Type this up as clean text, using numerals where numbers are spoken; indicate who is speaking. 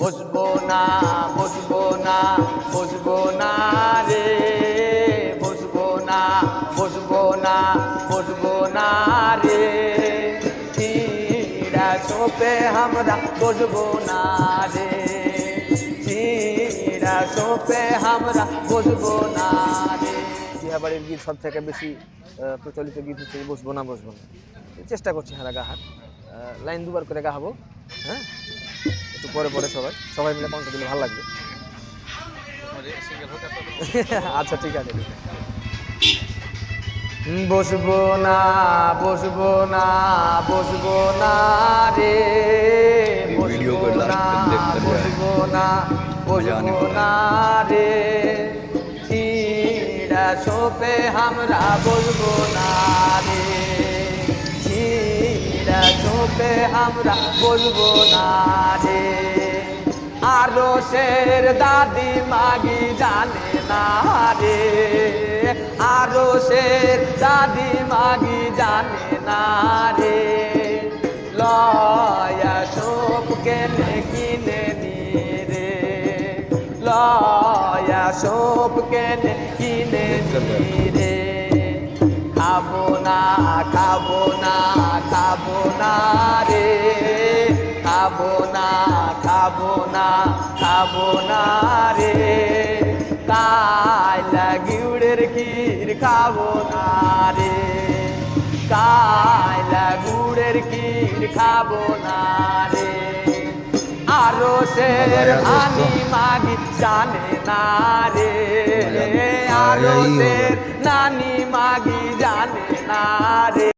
Speaker 1: বসবো না বসবো না বসবো না রে, বসবো না বসবো না বসবো না রে, চিড়া সোপে আমরা বসবো না রে, চিড়া সোপে আমরা বসবো না রে। বিহাবাড়ির গীত সব থেকে বেশি প্রচলিত গীত হচ্ছে বসবো না বসবো না। চেষ্টা করছি হারা গাহার, লাইন দুবার করে গাহাবো। হ্যাঁ, একটু পরে পরে সবাই সবাই মিলে কণ্ঠ দিলে ভালো লাগবে। আচ্ছা ঠিক আছে। বসবো না বসবো না বসবো না রে, বসবো না বসবো না বসবো না রে, চিড়া সোপে আমরা বসবো না রে, চিড়া সোপে আমরা বসবো না রে। আরো শের দাদি মাগি জানে না রে, আরো শের দাদি মাগি জানে না রে, লয়া সোপ কেনে কিনে নি রে, লয়া সোপ কেনে কিনে নি রে। খাবো না খাবো না খাবো না রে, খাবো না খাবো না খাবো না রে, কায়লা গুড়ের ক্ষীর খাবো না রে, কায়লা গুড়ের ক্ষীর খাবো না রে। আরো শের আনি মাগি জানে না রে, আরো শের নানি মাগি জানে না রে।